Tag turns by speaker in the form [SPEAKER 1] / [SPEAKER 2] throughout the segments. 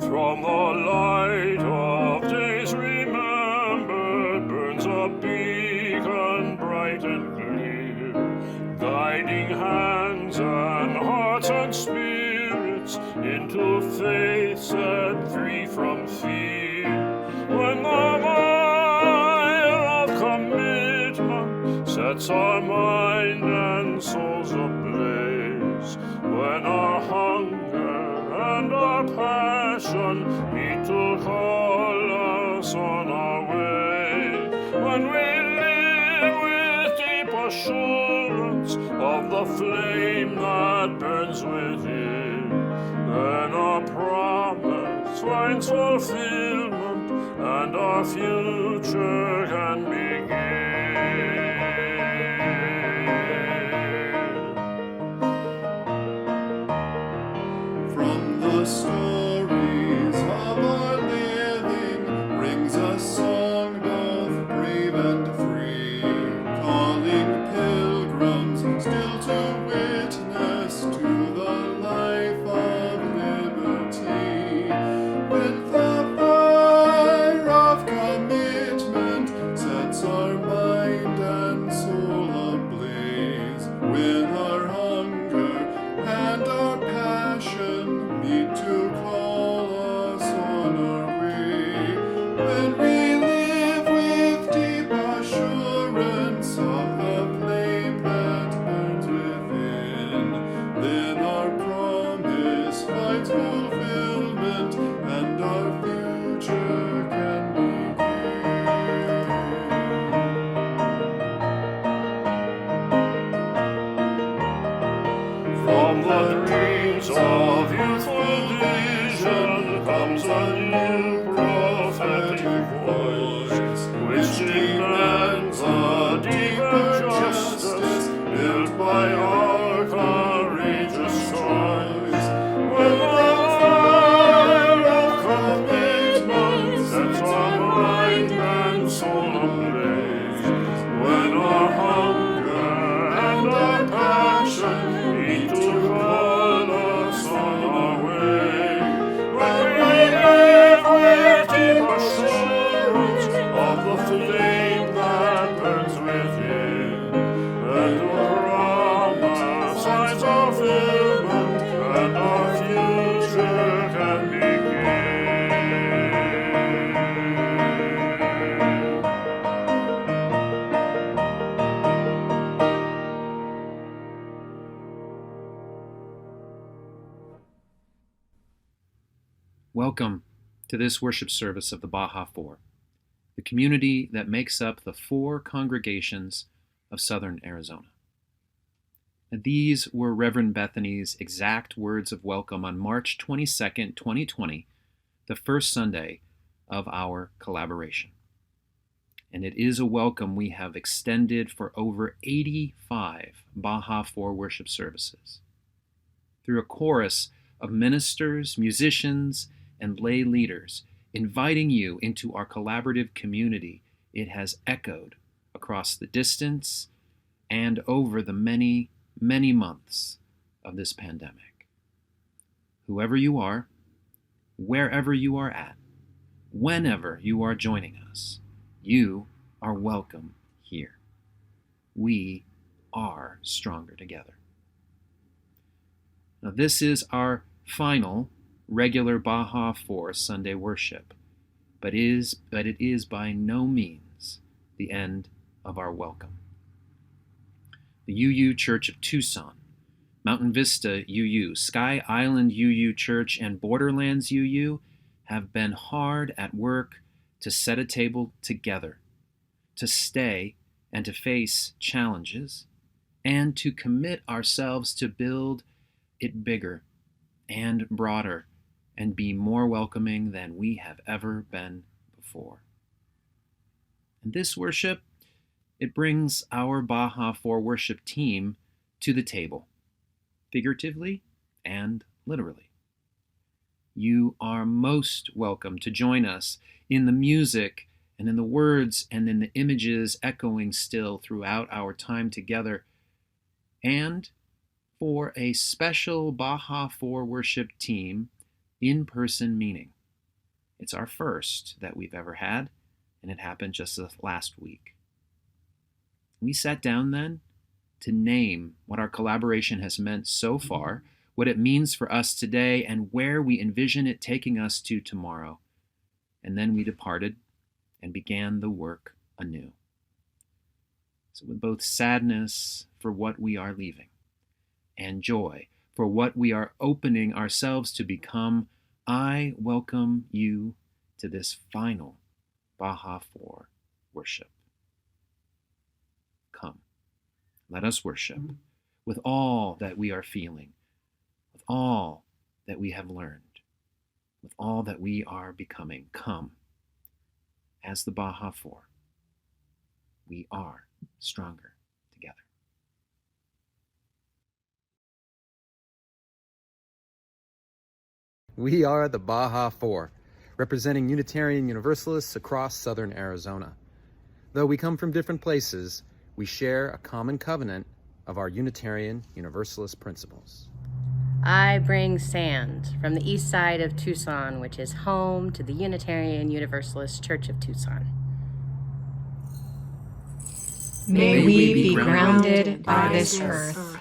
[SPEAKER 1] From the light of days remembered burns a beacon bright and clear, guiding hands and hearts and spirits into faith set free from fear. When the fire of commitment sets our mind and souls ablaze, when our hunger and our passion meet to call us on our way, when we live with deep assurance of the flame that burns within, then our promise finds fulfillment and our future can begin.
[SPEAKER 2] From the stories of our living rings a song both brave and free, calling pilgrims still to witness to the life of liberty. When the fire of commitment sets our mind and soul ablaze, when our hunger and our passion meet to call us on our way, when we live with deep assurance of the flame that burns within, then our promise finds fulfillment and our future can begin.
[SPEAKER 1] From the dreams of youthful vision comes a new prophetic voice, which demands a deeper justice built by our courageous choice. When the fire of commitment sets our mind and soul ablaze, when our hunger and our passion meet to call us on our way, when we live with deep assurance of the flame that burns within, and the promise finds fulfillment and our future can begin.
[SPEAKER 3] Welcome to this worship service of the Baja Four, the community that makes up the four congregations of Southern Arizona. And these were Reverend Bethany's exact words of welcome on March 22nd, 2020, the first Sunday of our collaboration. And it is a welcome we have extended for over 85 Baja Four worship services. Through a chorus of ministers, musicians, and lay leaders inviting you into our collaborative community, it has echoed across the distance and over the many, many months of this pandemic. Whoever you are, wherever you are at, whenever you are joining us, you are welcome here. We are stronger together. Now, this is our final regular Baja Four Sunday worship, but it is by no means the end of our welcome. The UU Church of Tucson, Mountain Vista UU, Sky Island UU Church, and Borderlands UU have been hard at work to set a table together, to stay and to face challenges, and to commit ourselves to build it bigger and broader and be more welcoming than we have ever been before. And this worship, it brings our Baja Four worship team to the table, figuratively and literally. You are most welcome to join us in the music and in the words and in the images echoing still throughout our time together, and for a special Baja Four worship team in-person meeting It's our first that we've ever had, and it happened just last week. We sat down then to name what our collaboration has meant so far, what it means for us today, and where we envision it taking us to tomorrow. And then we departed and began the work anew. So with both sadness for what we are leaving and joy for what we are opening ourselves to become, I welcome you to this final Baja 4 worship. Come, let us worship with all that we are feeling, with all that we have learned, with all that we are becoming. Come, as the Baja 4, we are stronger together.
[SPEAKER 4] We are the Baja 4, representing Unitarian Universalists across southern Arizona. Though we come from different places, we share a common covenant of our Unitarian Universalist principles.
[SPEAKER 5] I bring sand from the east side of Tucson, which is home to the Unitarian Universalist Church of Tucson.
[SPEAKER 6] May we be grounded by this earth.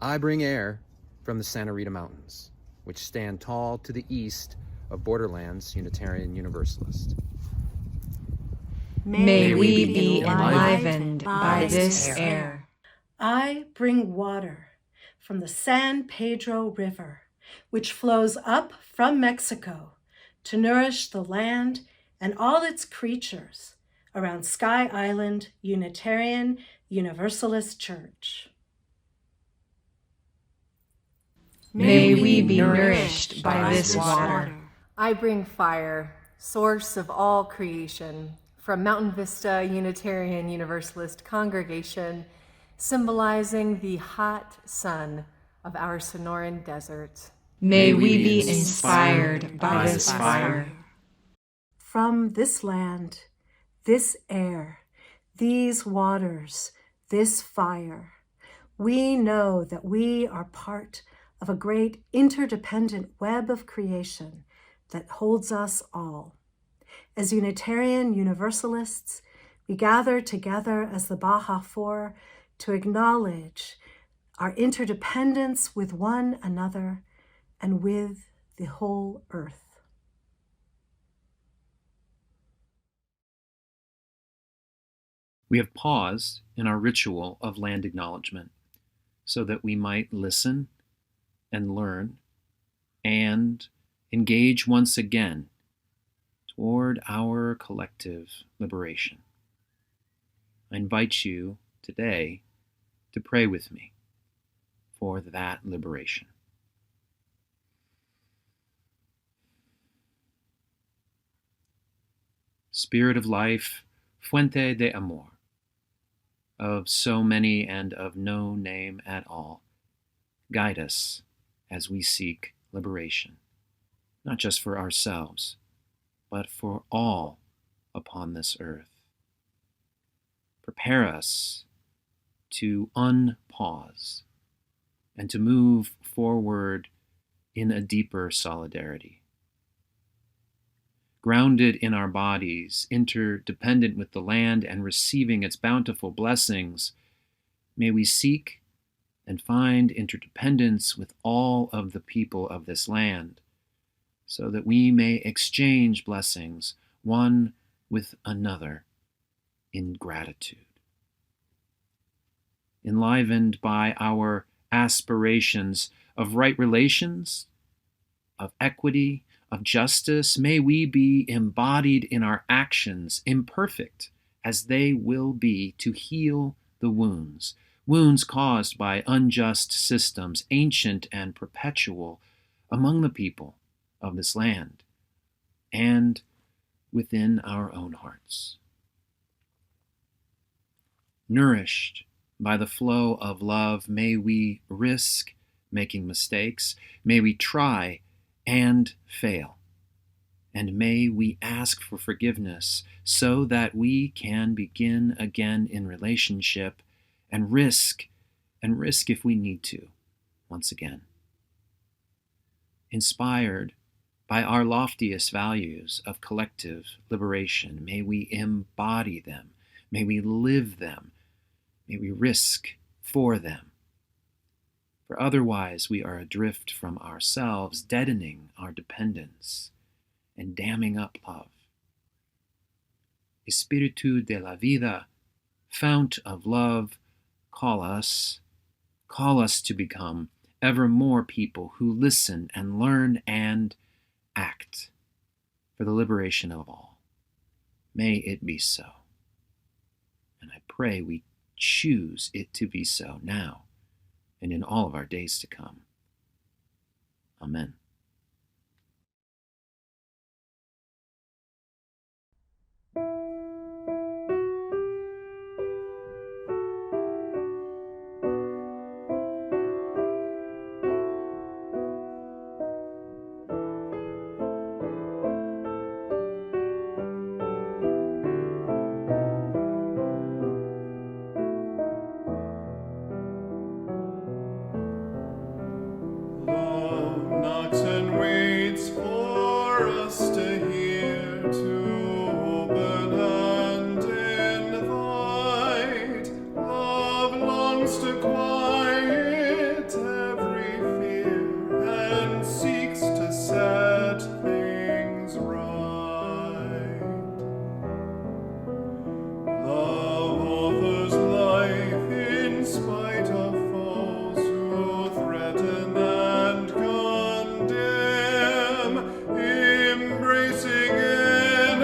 [SPEAKER 4] I bring air from the Santa Rita Mountains, which stand tall to the east of Borderlands Unitarian Universalist.
[SPEAKER 6] May we be enlivened by this air.
[SPEAKER 7] I bring water from the San Pedro River, which flows up from Mexico to nourish the land and all its creatures around Sky Island Unitarian Universalist Church.
[SPEAKER 6] May we be nourished by this water.
[SPEAKER 8] I bring fire, source of all creation, from Mountain Vista Unitarian Universalist congregation, symbolizing the hot sun of our Sonoran desert.
[SPEAKER 6] May we be inspired by this fire.
[SPEAKER 7] From this land, this air, these waters, this fire, we know that we are part of a great interdependent web of creation that holds us all. As Unitarian Universalists, we gather together as the Baja 4 to acknowledge our interdependence with one another and with the whole earth.
[SPEAKER 3] We have paused in our ritual of land acknowledgement so that we might listen and learn and engage once again toward our collective liberation. I invite you today to pray with me for that liberation. Spirit of life, fuente de amor, of so many and of no name at all, guide us as we seek liberation, not just for ourselves, but for all upon this earth. Prepare us to unpause and to move forward in a deeper solidarity. Grounded in our bodies, interdependent with the land and receiving its bountiful blessings, may we seek and find interdependence with all of the people of this land, so that we may exchange blessings one with another in gratitude. Enlivened by our aspirations of right relations, of equity, of justice, may we be embodied in our actions, imperfect as they will be, to heal the wounds caused by unjust systems, ancient and perpetual, among the people of this land and within our own hearts. Nourished by the flow of love, may we risk making mistakes, may we try and fail, and may we ask for forgiveness so that we can begin again in relationship and risk if we need to, once again. Inspired By our loftiest values of collective liberation, may we embody them, may we live them, may we risk for them. For otherwise we are adrift from ourselves, deadening our dependence and damming up love. Espiritu de la vida, fount of love, call us to become ever more people who listen and learn and act for the liberation of all. May it be so. And I pray we choose it to be so now and in all of our days to come. Amen.
[SPEAKER 2] Love knocks and waits for us to hear, to open and invite. Love longs to quiet every fear and seeks to set things right. Love offers life in spite of foes who threaten and condemn. Embracing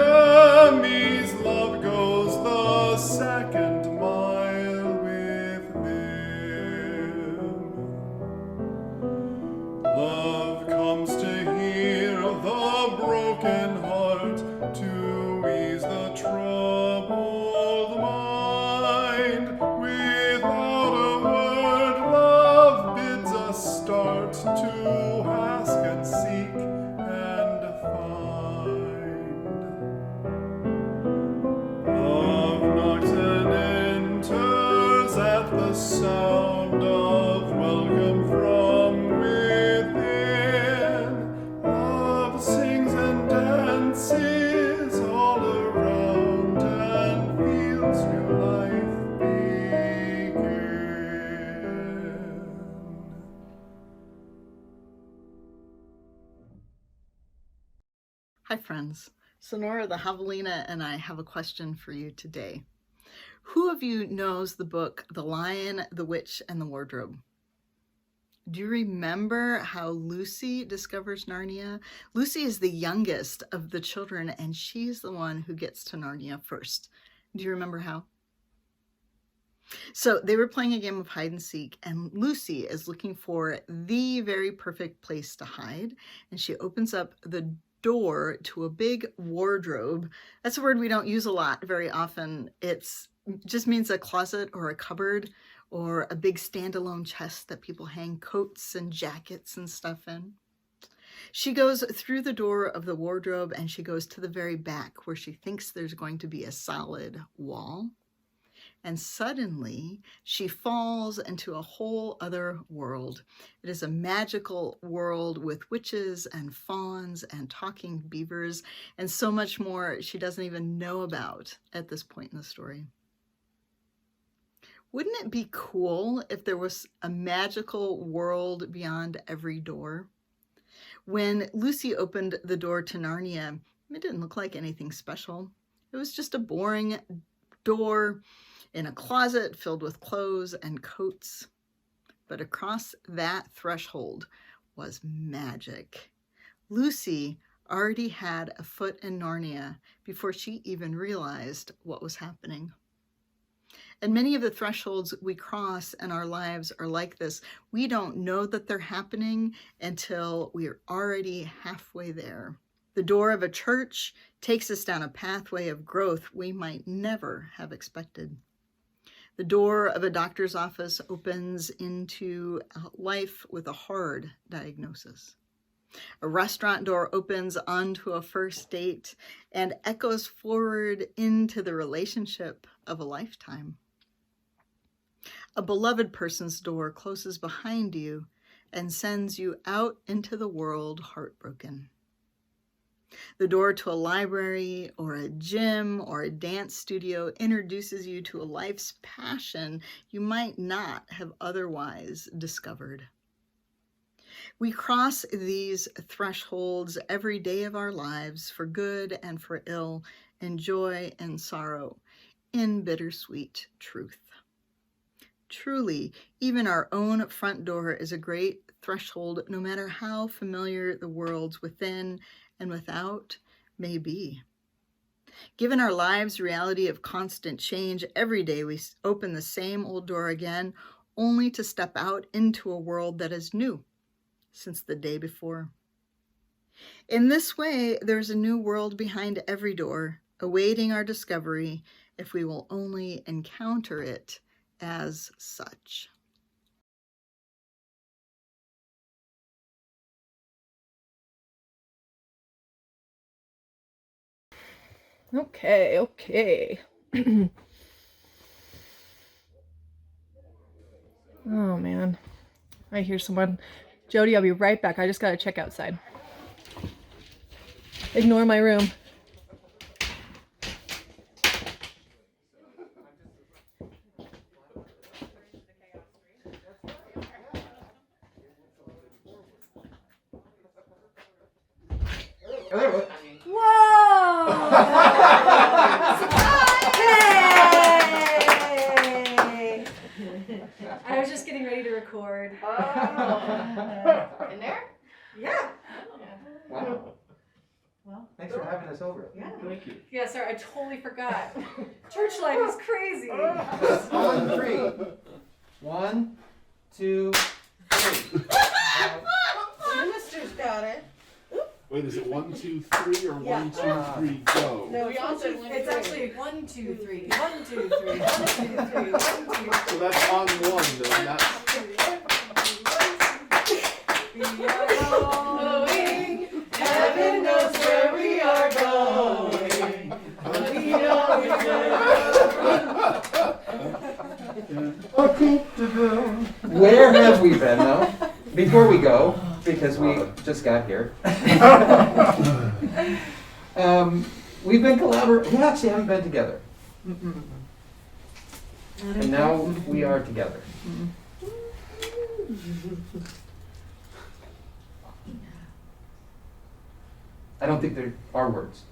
[SPEAKER 2] enemies, love goes the second mile with them. Love comes to heal the broken heart, to ease the troubled mind. Without a word, love bids us start to ask and seek and find. Love knocks and enters at the sound of welcome from within. Love sings and dances all around and feels new life begin.
[SPEAKER 9] Hi friends, Sonora the Javelina and I have a question for you today. Who of you knows the book The Lion, the Witch, and the Wardrobe? Do you remember how Lucy discovers Narnia? Lucy is the youngest of the children and she's the one who gets to Narnia first. Do you remember how? So they were playing a game of hide and seek and Lucy is looking for the very perfect place to hide and she opens up the door to a big wardrobe. That's a word we don't use a lot very often. It's just means a closet or a cupboard or a big standalone chest that people hang coats and jackets and stuff in. She goes through the door of the wardrobe and she goes to the very back where she thinks there's going to be a solid wall. And suddenly she falls into a whole other world. It is a magical world with witches and fauns and talking beavers and so much more she doesn't even know about at this point in the story. Wouldn't it be cool if there was a magical world beyond every door? When Lucy opened the door to Narnia, it didn't look like anything special. It was just a boring door in a closet filled with clothes and coats. But across that threshold was magic. Lucy already had a foot in Narnia before she even realized what was happening. And many of the thresholds we cross in our lives are like this. We don't know that they're happening until we're already halfway there. The door of a church takes us down a pathway of growth we might never have expected. The door of a doctor's office opens into life with a hard diagnosis. A restaurant door opens onto a first date and echoes forward into the relationship of a lifetime. A beloved person's door closes behind you and sends you out into the world heartbroken. The door to a library or a gym or a dance studio introduces you to a life's passion you might not have otherwise discovered. We cross these thresholds every day of our lives for good and for ill, in joy and sorrow, in bittersweet truth. Truly, even our own front door is a great threshold, no matter how familiar the worlds within and without may be. Given our lives' reality of constant change, every day we open the same old door again, only to step out into a world that is new since the day before. In this way, there's a new world behind every door, awaiting our discovery if we will only encounter it as such.
[SPEAKER 10] Okay. Oh man, I hear someone. Jody, I'll be right back. I just gotta check outside. Ignore my room.
[SPEAKER 7] I was just getting ready to record.
[SPEAKER 5] In there?
[SPEAKER 7] Yeah.
[SPEAKER 4] Wow. Well, thanks for having us over.
[SPEAKER 7] Yeah.
[SPEAKER 1] Thank you.
[SPEAKER 7] Yeah, sorry, I totally forgot. Church life is crazy.
[SPEAKER 4] On 3. 1, 2, 3.
[SPEAKER 9] Minister's got it.
[SPEAKER 1] Wait, is it 1, 2, 3 or 1, 2, 3, go?
[SPEAKER 7] No, it's actually 1, 2, 3. 1, 2, 3. 1, 2, 3. 1, 2, 3.
[SPEAKER 1] So that's on 1 then. That's...
[SPEAKER 7] We are going. Heaven knows where we are going. We know
[SPEAKER 4] Where have we been, though? Before we go, because we just got here. We've been collaborating. We actually haven't been together. And now we are together. I don't think there are words.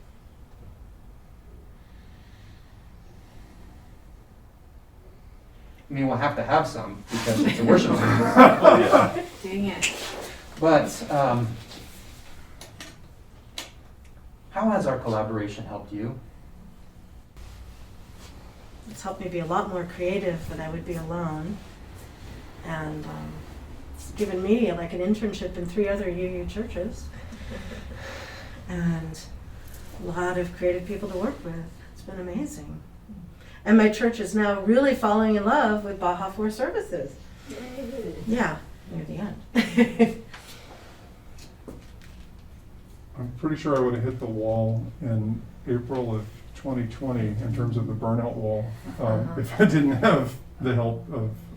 [SPEAKER 4] I mean, we'll have to have some because it's a worship service.
[SPEAKER 7] Dang it.
[SPEAKER 4] But how has our collaboration helped you?
[SPEAKER 7] It's helped me be a lot more creative than I would be alone. And it's given me like an internship in 3 other UU churches. And a lot of creative people to work with. It's been amazing. And my church is now really falling in love with Baja 4 services. Yeah, near the end.
[SPEAKER 2] I'm pretty sure I would have hit the wall in April of 2020 in terms of the burnout wall if I didn't have the help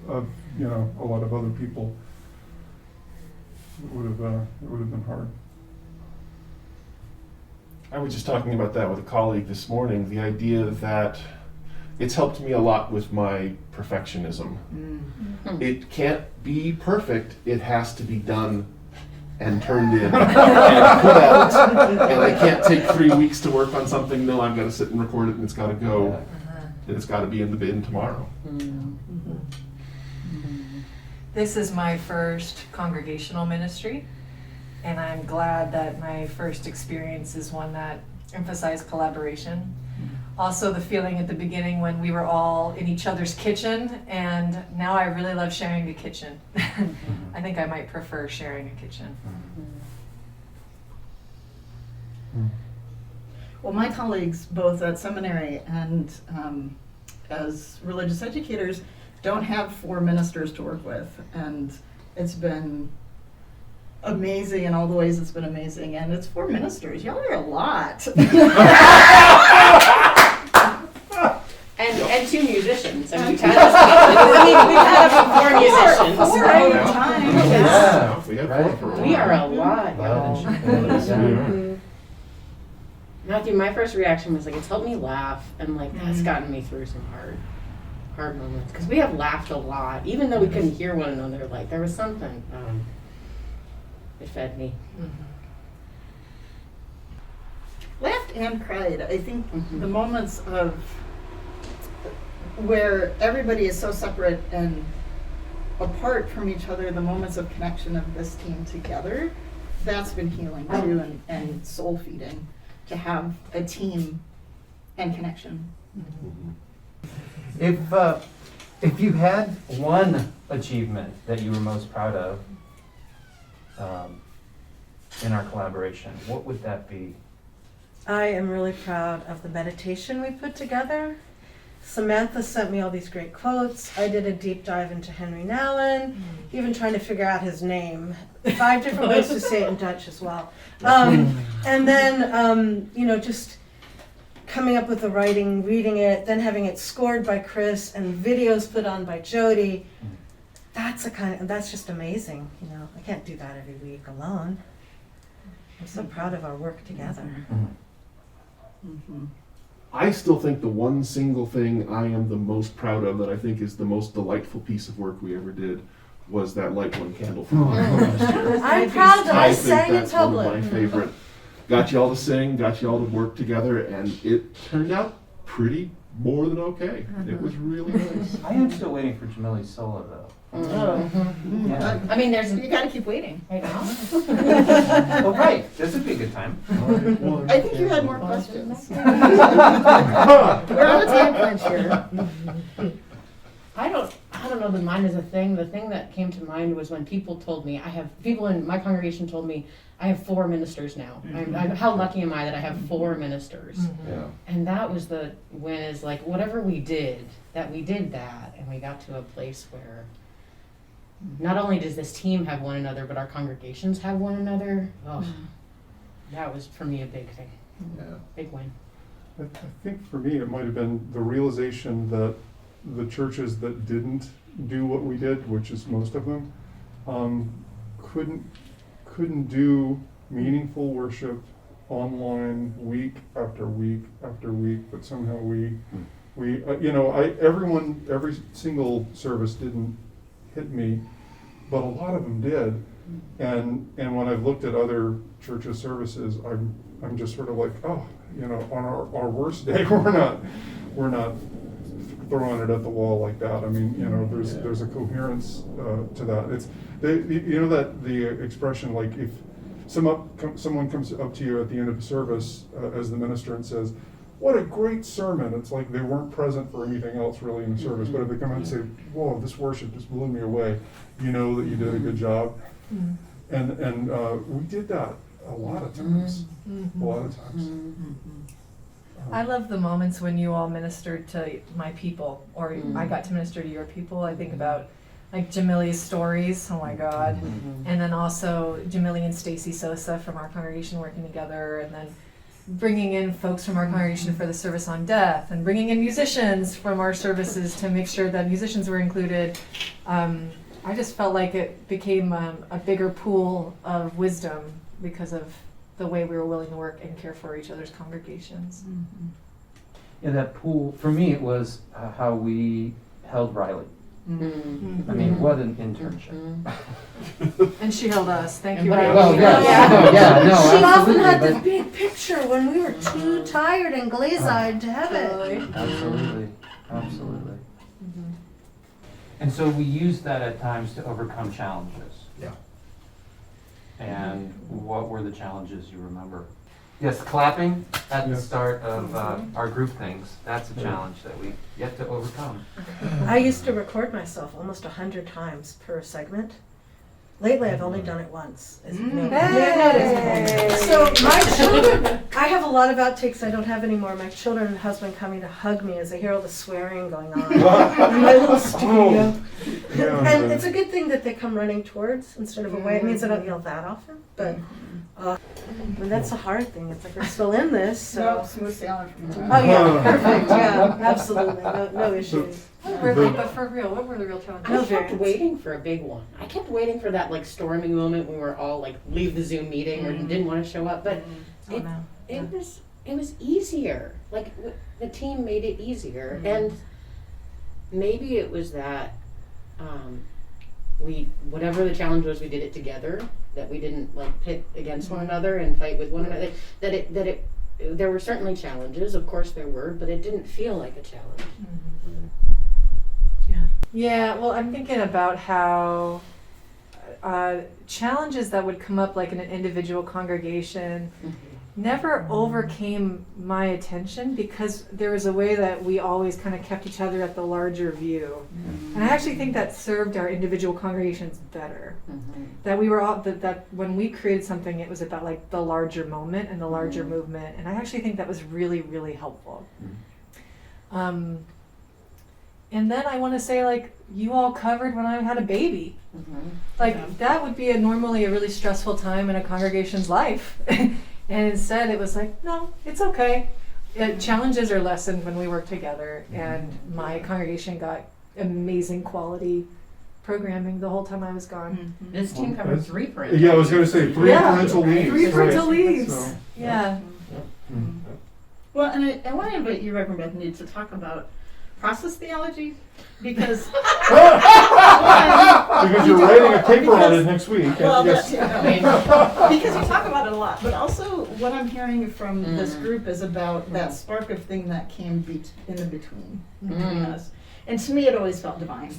[SPEAKER 2] of a lot of other people. It would have been hard.
[SPEAKER 1] I was just talking about that with a colleague this morning, the idea that it's helped me a lot with my perfectionism. It can't be perfect, it has to be done and turned in and put out. And I can't take 3 weeks to work on something. No, I've got to sit and record it and it's got to go. And it's got to be in the bin tomorrow.
[SPEAKER 8] This is my first congregational ministry, and I'm glad that my first experience is one that emphasized collaboration. Also the feeling at the beginning when we were all in each other's kitchen, and now I really love sharing a kitchen. I think I might prefer sharing a kitchen.
[SPEAKER 9] Well, my colleagues, both at seminary and as religious educators, don't have 4 ministers to work with, and it's been amazing in all the ways it's been amazing, and it's 4 ministers. Y'all are a lot.
[SPEAKER 5] And 2 musicians. And we've had up to 4 musicians.
[SPEAKER 9] 4 at a time.
[SPEAKER 1] Yeah. We have
[SPEAKER 4] Right.
[SPEAKER 1] 4 for a
[SPEAKER 5] We
[SPEAKER 1] while.
[SPEAKER 5] are a lot, y'all. Matthew, my first reaction was like, it's helped me laugh, and like that's gotten me through some hard moments, because we have laughed a lot, even though we couldn't hear one another. Like there was something. It fed me.
[SPEAKER 9] Laughed and cried. I think the moments of where everybody is so separate and apart from each other, the moments of connection of this team together, that's been healing too, and soul feeding to have a team and connection.
[SPEAKER 4] If you had one achievement that you were most proud of in our collaboration, what would that be?
[SPEAKER 7] I am really proud of the meditation we put together. Samantha sent me all these great quotes. I did a deep dive into Henry Nouwen, even trying to figure out his name. 5 different ways to say it in Dutch as well. And then, just coming up with the writing, reading it, then having it scored by Chris and videos put on by Jody. That's just amazing. I can't do that every week alone. I'm so proud of our work together.
[SPEAKER 1] I still think the one single thing I am the most proud of, that I think is the most delightful piece of work we ever did, was that Light One Candle from last year.
[SPEAKER 7] I'm proud that I
[SPEAKER 1] think
[SPEAKER 7] sang in
[SPEAKER 1] that's one of
[SPEAKER 7] public.
[SPEAKER 1] my favorite. Got you all to sing, got you all to work together, and it turned out pretty more than okay. It was really nice.
[SPEAKER 4] I am still waiting for Jamili's solo though. Yeah.
[SPEAKER 5] I mean,
[SPEAKER 9] You gotta keep waiting.
[SPEAKER 5] right now.
[SPEAKER 4] Oh, right. This would be a good time.
[SPEAKER 9] I think you had more questions. We're on a time crunch here.
[SPEAKER 5] I don't know that mine is a thing. The thing that came to mind was when people told me, people in my congregation told me, I have 4 ministers now. How lucky am I that I have 4 ministers?
[SPEAKER 1] Yeah.
[SPEAKER 5] And that was the win, is like, whatever we did that, and we got to a place where not only does this team have one another, but our congregations have one another. Oh, that was for me a big thing.
[SPEAKER 1] Yeah.
[SPEAKER 5] Big win.
[SPEAKER 2] I think for me, it might have been the realization that the churches that didn't do what we did, which is most of them, couldn't do meaningful worship online week after week after week, but somehow every single service didn't hit me, but a lot of them did. And when I've looked at other churches' services, I'm just sort of like, on our worst day, we're not throwing it at the wall like that. I mean, there's a coherence to that. It's the expression, like, if someone comes up to you at the end of a service as the minister and says, "What a great sermon!" It's like they weren't present for anything else really in the service. But if they come out and say, "Whoa, this worship just blew me away," you know that you did a good job. And we did that a lot of times. A lot of times.
[SPEAKER 10] I love the moments when you all ministered to my people, or I got to minister to your people. I think about like Jamili's stories, oh my God. And then also Jamili and Stacy Sosa from our congregation working together, and then bringing in folks from our congregation for the service on death, and bringing in musicians from our services to make sure that musicians were included. I just felt like it became a bigger pool of wisdom because of the way we were willing to work and care for each other's congregations.
[SPEAKER 4] Yeah, that pool, for me, it was how we held Riley. I mean, what an internship.
[SPEAKER 10] And she held us. Thank you,
[SPEAKER 5] And
[SPEAKER 10] Riley.
[SPEAKER 4] Well, no,
[SPEAKER 7] She often had the
[SPEAKER 4] but-
[SPEAKER 7] big picture when we were too tired and glaze-eyed to have it.
[SPEAKER 4] Absolutely. And so we use that at times to overcome challenges.
[SPEAKER 1] Yeah.
[SPEAKER 4] And what were the challenges you remember? Yes, clapping at the start of our group things. That's a challenge that we yet to overcome.
[SPEAKER 7] I used to record myself almost 100 times per segment. Lately, I've only done it once. As you may have noticed. So my children, I have a lot of outtakes I don't have anymore. My children and husband coming to hug me as they hear all the swearing going on in my little studio. And it's a good thing that they come running towards instead of away. It means I don't yell that often, but and that's a hard thing. It's like we're still in this. So.
[SPEAKER 9] Smooth sailing from here.
[SPEAKER 7] Oh yeah, perfect. Yeah, absolutely, no issues.
[SPEAKER 10] Really, but for real, what were the real challenges?
[SPEAKER 5] I kept waiting for a big one. I kept waiting for that like storming moment when we were all like leave the Zoom meeting or didn't want to show up. But it was it was easier. Like the team made it easier, and maybe it was that we, whatever the challenge was, we did it together. That we didn't like pit against one another and fight with one another. There were certainly challenges, of course there were, but it didn't feel like a challenge.
[SPEAKER 10] Yeah, well, I'm thinking about how challenges that would come up like in an individual congregation never overcame my attention, because there was a way that we always kind of kept each other at the larger view. And I actually think that served our individual congregations better. That we were all, that when we created something, it was about like the larger moment and the larger movement. And I actually think that was really, really helpful. And then I want to say, like, you all covered when I had a baby. Like, that would be normally a really stressful time in a congregation's life. And instead it was like, no, it's okay. Challenges are lessened when we work together, and my congregation got amazing quality programming the whole time I was gone.
[SPEAKER 5] This team covered 3 parental.
[SPEAKER 2] Yeah, I was going to say 3 parental leaves.
[SPEAKER 10] 3 parental
[SPEAKER 2] right.
[SPEAKER 10] leaves.
[SPEAKER 2] So,
[SPEAKER 10] Yeah.
[SPEAKER 11] Well, and I want to invite you, Reverend Bethany, to talk about process theology, because
[SPEAKER 2] because you're writing a paper on it next week.
[SPEAKER 11] Well,
[SPEAKER 2] yes.
[SPEAKER 11] because you talk about it a lot, but also what I'm hearing from this group is about that spark of thing that came in the between us. And to me, it always felt divine.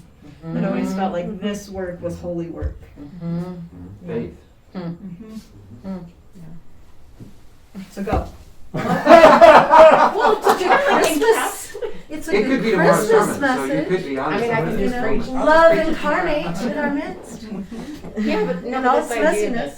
[SPEAKER 11] It always felt like this work was holy work.
[SPEAKER 4] Faith.
[SPEAKER 11] So go.
[SPEAKER 7] Well, it's a good Christmas. It's a
[SPEAKER 4] It could be
[SPEAKER 7] good
[SPEAKER 4] tomorrow's
[SPEAKER 7] Christmas
[SPEAKER 4] sermon, so you
[SPEAKER 7] message.
[SPEAKER 4] could be on
[SPEAKER 5] I mean, I can
[SPEAKER 4] something.
[SPEAKER 5] just preach.
[SPEAKER 7] Love incarnate in our midst.
[SPEAKER 5] Yeah, but no,
[SPEAKER 7] And all
[SPEAKER 5] this
[SPEAKER 7] its
[SPEAKER 5] idea
[SPEAKER 7] messiness.
[SPEAKER 5] that,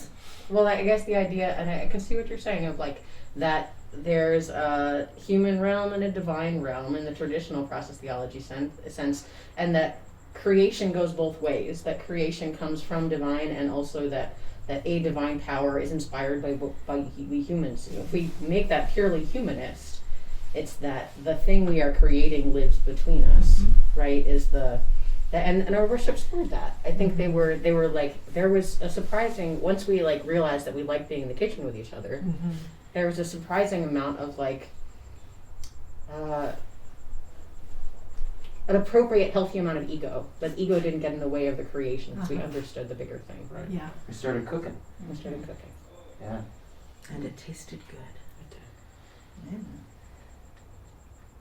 [SPEAKER 5] well, I guess the idea, and I can see what you're saying, of like that there's a human realm and a divine realm in the traditional process theology sense, and that creation goes both ways. That creation comes from divine, and also that a divine power is inspired by we humans. If we make that purely humanist, it's that the thing we are creating lives between us, right? Is and our worship scored that. I think they were like, there was a surprising, once we like realized that we liked being in the kitchen with each other, there was a surprising amount of like an appropriate, healthy amount of ego. But ego didn't get in the way of the creation because we understood the bigger thing. Right?
[SPEAKER 10] Yeah.
[SPEAKER 4] We started cooking.
[SPEAKER 5] We started cooking.
[SPEAKER 4] Yeah.
[SPEAKER 7] And it tasted good.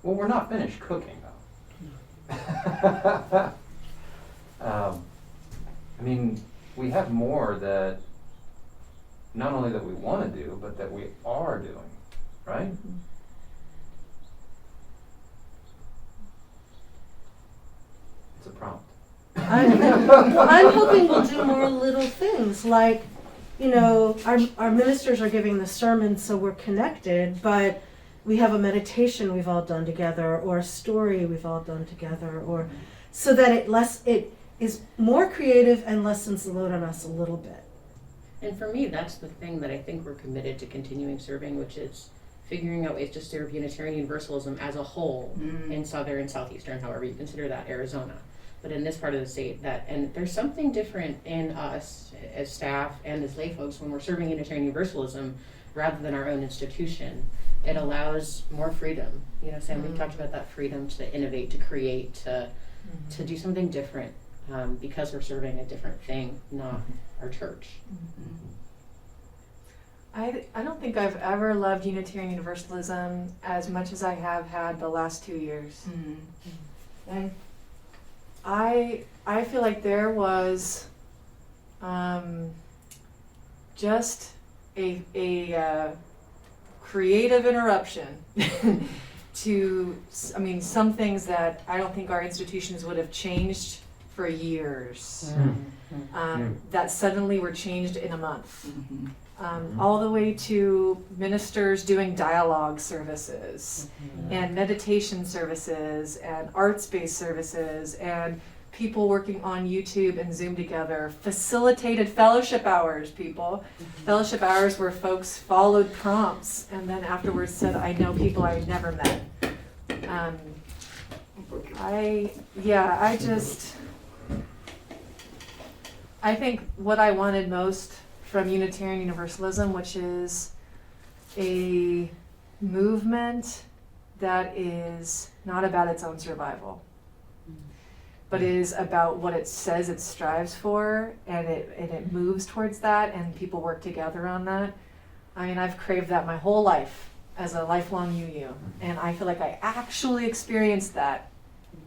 [SPEAKER 4] Well, we're not finished cooking, though. I mean, we have more that not only that we want to do, but that we are doing, right? It's a prompt.
[SPEAKER 7] I'm hoping we'll do more little things like, you know, our ministers are giving the sermon, so we're connected, but we have a meditation we've all done together, or a story we've all done together, or so that it is more creative and lessens the load on us a little bit.
[SPEAKER 5] And for me, that's the thing that I think we're committed to continuing serving, which is figuring out ways to serve Unitarian Universalism as a whole in southern, southeastern, however you consider that, Arizona. But in this part of the state, and there's something different in us as staff and as lay folks when we're serving Unitarian Universalism rather than our own institution. It allows more freedom. You know, Sam, we talked about that freedom to innovate, to create, to do something different because we're serving a different thing, not our church.
[SPEAKER 10] I don't think I've ever loved Unitarian Universalism as much as I have had the last 2 years. And I feel like there was just a creative interruption to, I mean, some things that I don't think our institutions would have changed for years, that suddenly were changed in a month. All the way to ministers doing dialogue services and meditation services and arts-based services and people working on YouTube and Zoom together, facilitated fellowship hours, people. Fellowship hours where folks followed prompts and then afterwards said, I know people I've never met. I think what I wanted most from Unitarian Universalism, which is a movement that is not about its own survival, but is about what it says it strives for, and it moves towards that, and people work together on that. I mean, I've craved that my whole life as a lifelong UU, and I feel like I actually experienced that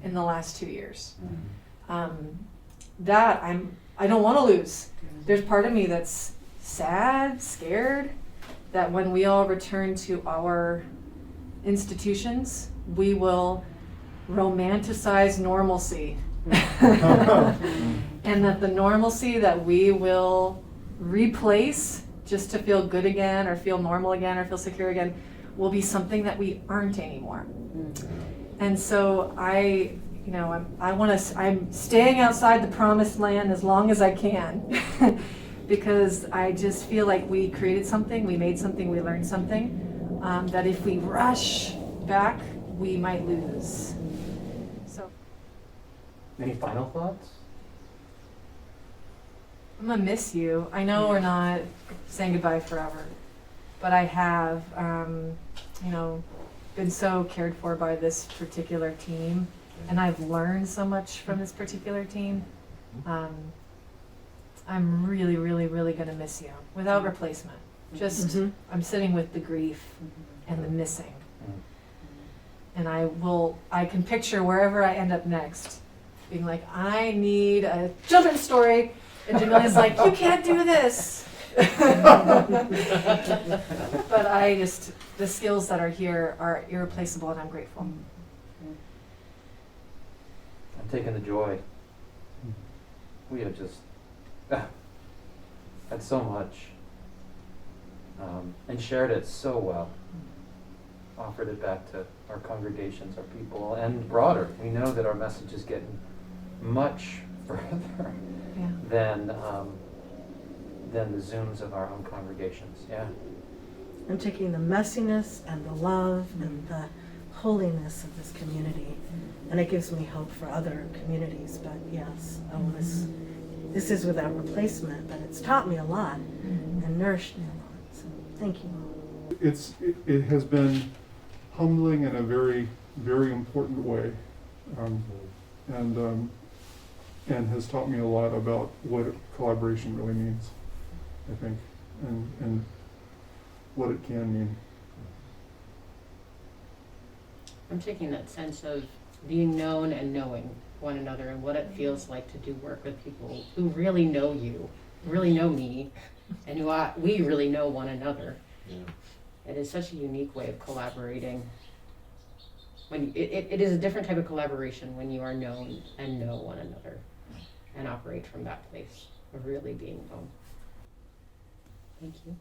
[SPEAKER 10] in the last 2 years. That I don't want to lose. There's part of me that's sad, scared, that when we all return to our institutions, we will romanticize normalcy. And that the normalcy that we will replace just to feel good again, or feel normal again, or feel secure again, will be something that we aren't anymore. And so I'm staying outside the promised land as long as I can. Because I just feel like we created something, we made something, we learned something, that if we rush back, we might lose. So,
[SPEAKER 4] Any final thoughts?
[SPEAKER 10] I'm gonna miss you. I know we're not saying goodbye forever, but I have, been so cared for by this particular team, and I've learned so much from this particular team. I'm really, really, really gonna miss you without replacement. Just, I'm sitting with the grief and the missing. And I can picture wherever I end up next, being like, I need a children's story. And Jamilia's like, you can't do this. But the skills that are here are irreplaceable, and I'm grateful.
[SPEAKER 4] I'm taking the joy. We have just had so much, and shared it so well. Offered it back to our congregations, our people, and broader. We know that our message is getting much further than the Zooms of our own congregations. Yeah.
[SPEAKER 7] I'm taking the messiness and the love and the holiness of this community, and it gives me hope for other communities. But yes, this is without replacement, but it's taught me a lot and nourished me a lot. So thank you.
[SPEAKER 2] It has been humbling in a very, very important way, and has taught me a lot about what collaboration really means, I think, and what it can mean.
[SPEAKER 5] I'm taking that sense of being known and knowing one another, and what it feels like to do work with people who really know you, really know me, and we really know one another. Yeah. It is such a unique way of collaborating. When it is a different type of collaboration when you are known and know one another, and operate from that place of really being known. Thank you.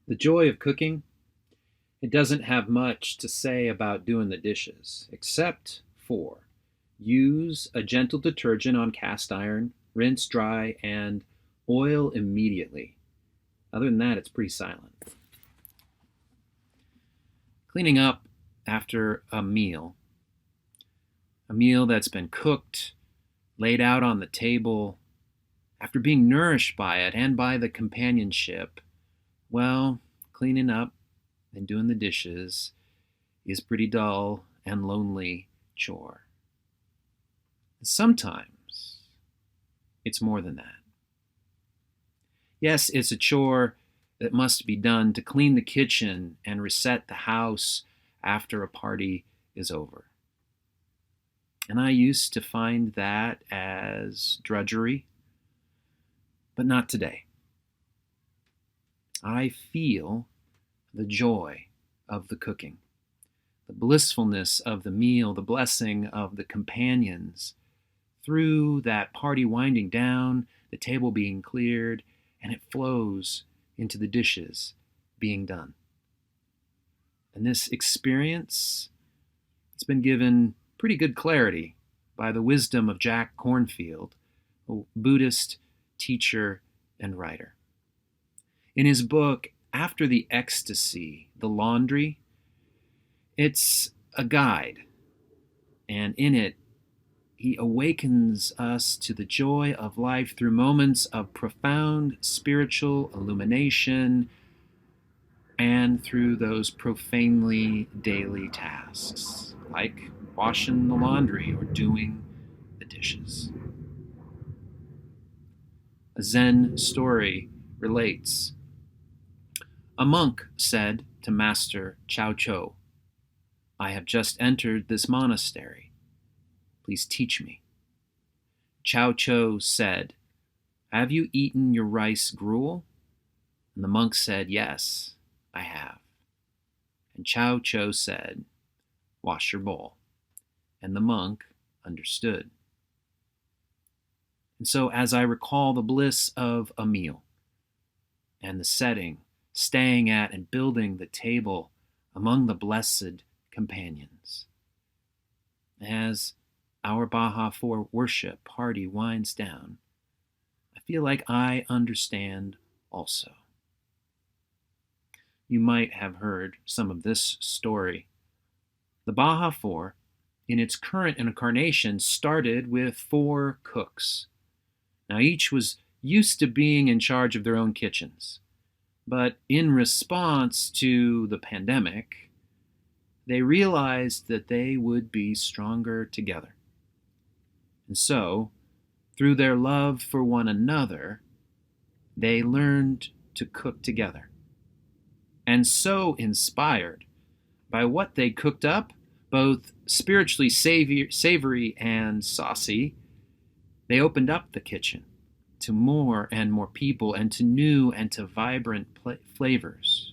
[SPEAKER 3] The joy of cooking, it doesn't have much to say about doing the dishes, except for use a gentle detergent on cast iron, rinse dry, and oil immediately. Other than that, it's pretty silent. Cleaning up after a meal that's been cooked, laid out on the table, after being nourished by it and by the companionship, well, cleaning up and doing the dishes is pretty dull and lonely chore. Sometimes it's more than that. Yes, it's a chore that must be done to clean the kitchen and reset the house after a party is over. And I used to find that as drudgery, but not today. I feel the joy of the cooking, the blissfulness of the meal, the blessing of the companions, through that party winding down, the table being cleared, and it flows into the dishes being done. And this experience, it's been given pretty good clarity by the wisdom of Jack Kornfield, a Buddhist teacher and writer. In his book, After the Ecstasy, The Laundry, it's a guide, and in it, he awakens us to the joy of life through moments of profound spiritual illumination and through those profanely daily tasks, like washing the laundry or doing the dishes. A Zen story relates. A monk said to Master Chow Cho, "I have just entered this monastery. Please teach me." Chow Cho said, "Have you eaten your rice gruel?" And the monk said, "Yes, I have." And Chow Cho said, "Wash your bowl." And the monk understood. And so as I recall the bliss of a meal and the setting, staying at and building the table among the blessed companions, as our Baja 4 worship party winds down, I feel like I understand also. You might have heard some of this story. The Baja 4, in its current incarnation, started with 4 cooks. Now, each was used to being in charge of their own kitchens, but in response to the pandemic, they realized that they would be stronger together. And so, through their love for one another, they learned to cook together. And so inspired by what they cooked up, both spiritually savory and saucy, they opened up the kitchen to more and more people and to new and to vibrant flavors.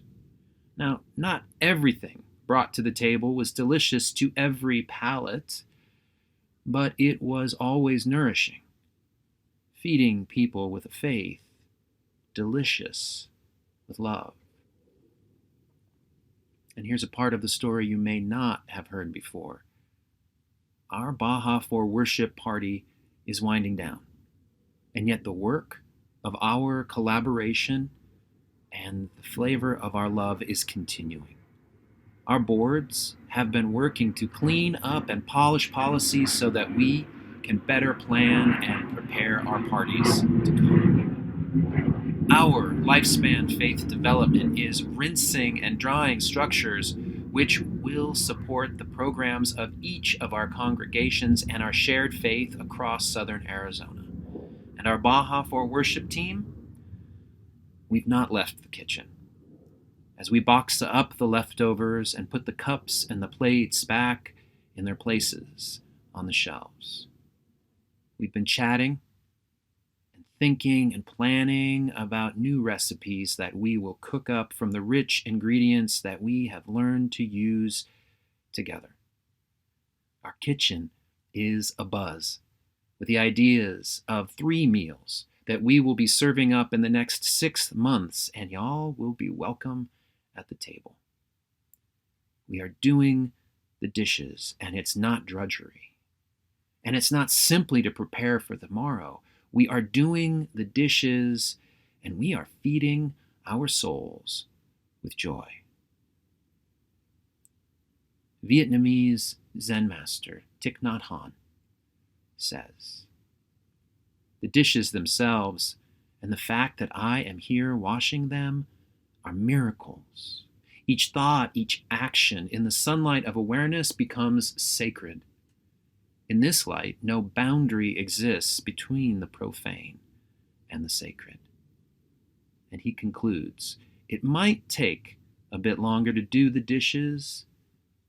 [SPEAKER 3] Now, not everything brought to the table was delicious to every palate, but it was always nourishing, feeding people with a faith, delicious with love. And here's a part of the story you may not have heard before. Our Baja 4 worship party is winding down, and yet the work of our collaboration and the flavor of our love is continuing. Our boards have been working to clean up and polish policies so that we can better plan and prepare our parties to come. Our lifespan faith development is rinsing and drying structures which will support the programs of each of our congregations and our shared faith across southern Arizona. And our Baja 4 worship team, we've not left the kitchen. As we box up the leftovers and put the cups and the plates back in their places on the shelves. We've been chatting and thinking and planning about new recipes that we will cook up from the rich ingredients that we have learned to use together. Our kitchen is abuzz with the ideas of 3 meals that we will be serving up in the next 6 months, and y'all will be welcome at the table. We are doing the dishes, and it's not drudgery. And it's not simply to prepare for the morrow. We are doing the dishes, and we are feeding our souls with joy. Vietnamese Zen master Thich Nhat Hanh says, "The dishes themselves and the fact that I am here washing them are miracles. Each thought, each action in the sunlight of awareness becomes sacred. In this light, no boundary exists between the profane and the sacred." And he concludes, "It might take a bit longer to do the dishes,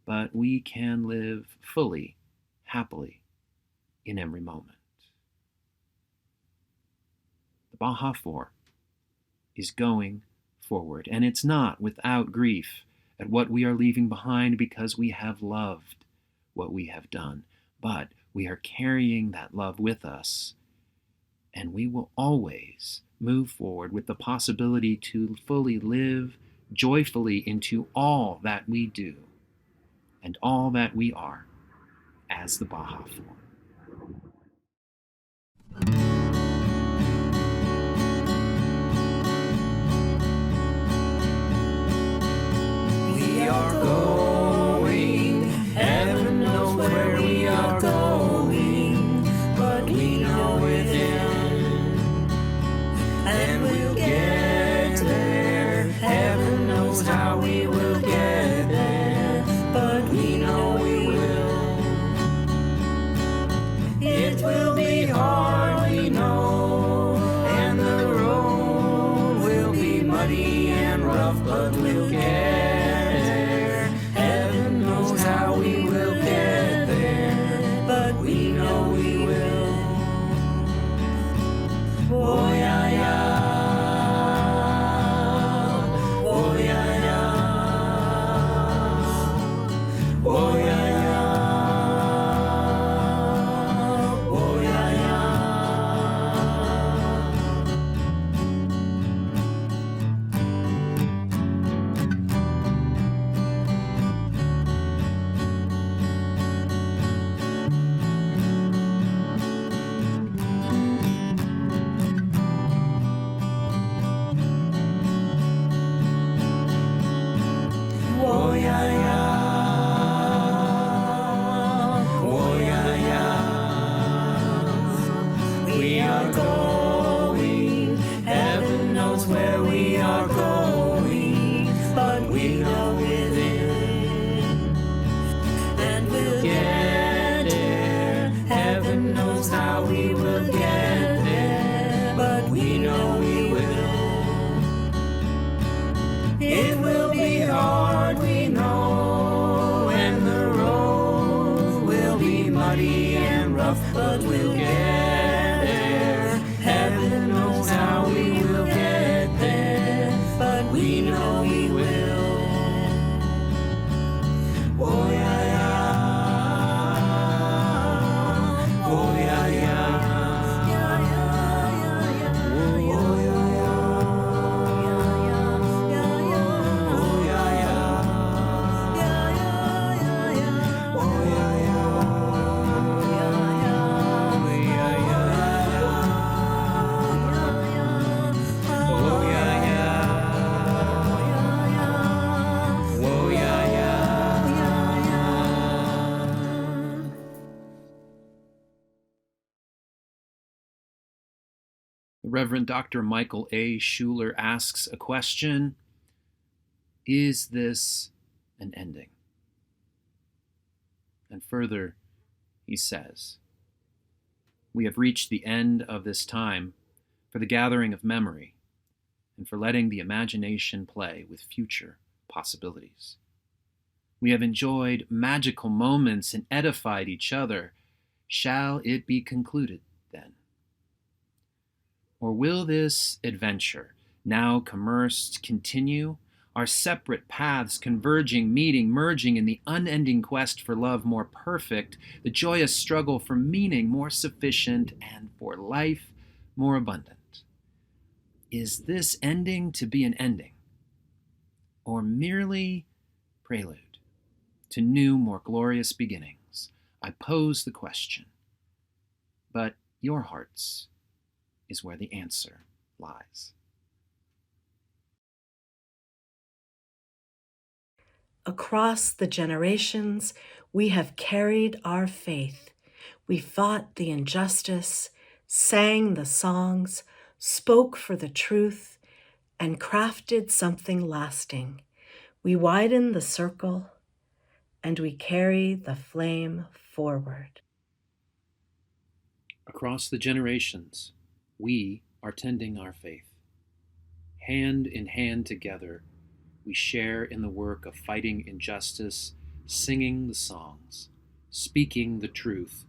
[SPEAKER 3] but we can live fully, happily, in every moment." The Baja 4 is going forward, and it's not without grief at what we are leaving behind, because we have loved what we have done, but we are carrying that love with us, and we will always move forward with the possibility to fully live joyfully into all that we do and all that we are as the Baja 4.
[SPEAKER 12] We are going, heaven knows where we are going, but we know within, and we'll get there. Heaven knows how we will get there, but we know we will. It will be hard, we know, and the road will be muddy and rough, but we'll get there. Heaven knows how we will get there, but we know we will. Oh yeah, yeah. Oh yeah, yeah. Oh yeah, yeah. Oh yeah, oh yeah, yeah. Oh yeah, yeah. We are going, heaven knows where we are going, but we know within, and we'll get there. Heaven knows how we will get there, but we know we will. It will be hard, we know, and the road will be muddy and rough, but we'll get there. Heaven knows how we will get there, but we know we will. Oh yeah, yeah. Oh yeah, yeah. Oh yeah,
[SPEAKER 3] The Reverend Dr. Michael A. Schuler asks a question: is this an ending? And further, he says, we have reached the end of this time for the gathering of memory and for letting the imagination play with future possibilities. We have enjoyed magical moments and edified each other. Shall it be concluded then? Or will this adventure, now commersed, continue, our separate paths converging, meeting, merging in the unending quest for love more perfect, the joyous struggle for meaning more sufficient, and for life more abundant? Is this ending to be an ending, or merely prelude to new, more glorious beginnings? I pose the question, but your hearts is where the answer lies.
[SPEAKER 7] Across the generations, we have carried our faith. We fought the injustice, sang the songs, spoke for the truth, and crafted something lasting. We widen the circle, and we carry the flame forward.
[SPEAKER 3] Across the generations, we are tending our faith. Hand in hand together, we share in the work of fighting injustice, singing the songs, speaking the truth,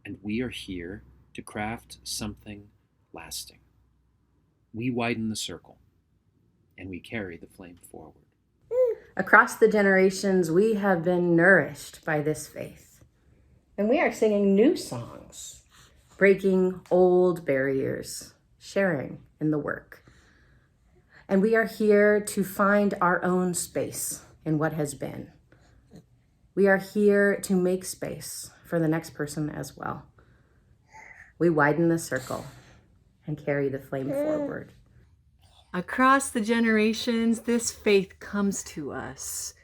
[SPEAKER 3] and we are here to craft something lasting. We widen the circle, and we carry the flame forward.
[SPEAKER 5] Across the generations, we have been nourished by this faith, and we are singing new songs, breaking old barriers, sharing in the work. And we are here to find our own space in what has been. We are here to make space for the next person as well. We widen the circle and carry the flame forward.
[SPEAKER 8] Across the generations, this faith comes to us.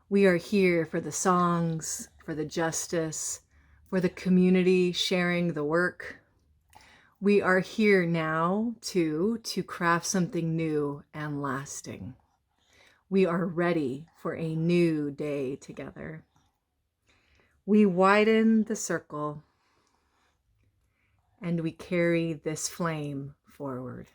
[SPEAKER 8] We are here for the songs, for the justice, for the community sharing the work. We are here now, too, to craft something new and lasting. We are ready for a new day together. We widen the circle, and we carry this flame forward.